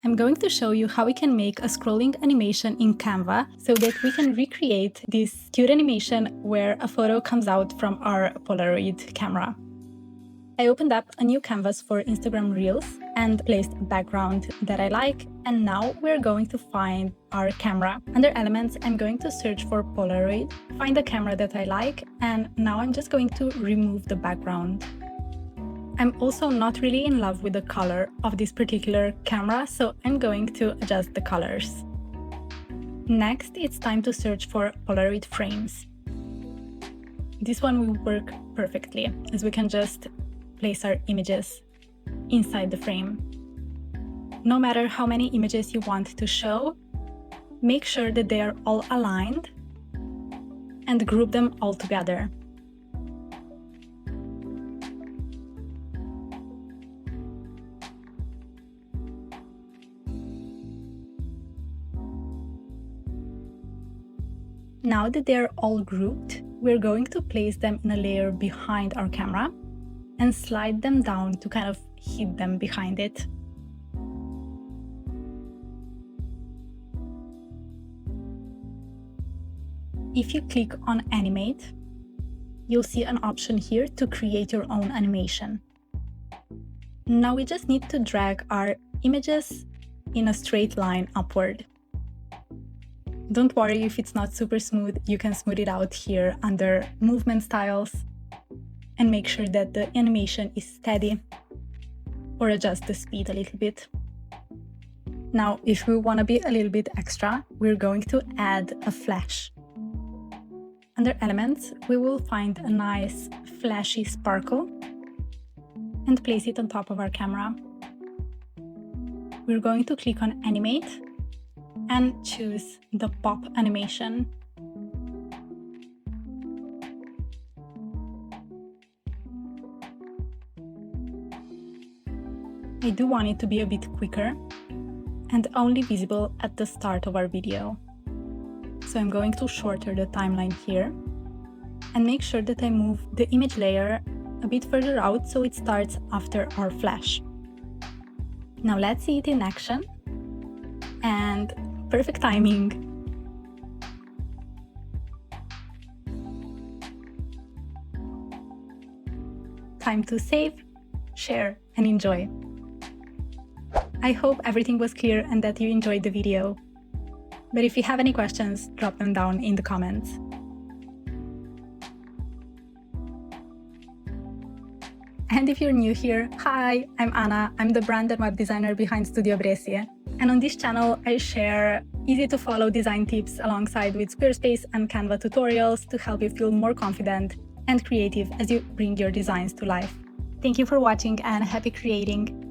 I'm going to show you how we can make a scrolling animation in Canva so that we can recreate this cute animation where a photo comes out from our Polaroid camera. I opened up a new canvas for Instagram Reels and placed a background that I like, and now we're going to find our camera. Under Elements, I'm going to search for Polaroid, find the camera that I like, and now I'm just going to remove the background. I'm also not really in love with the color of this particular camera, so I'm going to adjust the colors. Next, it's time to search for Polaroid frames. This one will work perfectly, as we can just place our images inside the frame. No matter how many images you want to show, make sure that they are all aligned and group them all together. Now that they're all grouped, we're going to place them in a layer behind our camera and slide them down to kind of hide them behind it. If you click on Animate, you'll see an option here to create your own animation. Now we just need to drag our images in a straight line upward. Don't worry if it's not super smooth, you can smooth it out here under movement styles and make sure that the animation is steady, or adjust the speed a little bit. Now, if we want to be a little bit extra, we're going to add a flash. Under Elements, we will find a nice flashy sparkle and place it on top of our camera. We're going to click on Animate and choose the pop animation. I do want it to be a bit quicker and only visible at the start of our video. So I'm going to shorten the timeline here and make sure that I move the image layer a bit further out so it starts after our flash. Now let's see it in action. And perfect timing. Time to save, share, and enjoy. I hope everything was clear and that you enjoyed the video. But if you have any questions, drop them down in the comments. And if you're new here, hi, I'm Anna. I'm the brand and web designer behind Studio Bressi. And on this channel, I share easy-to-follow design tips alongside with Squarespace and Canva tutorials to help you feel more confident and creative as you bring your designs to life. Thank you for watching and happy creating!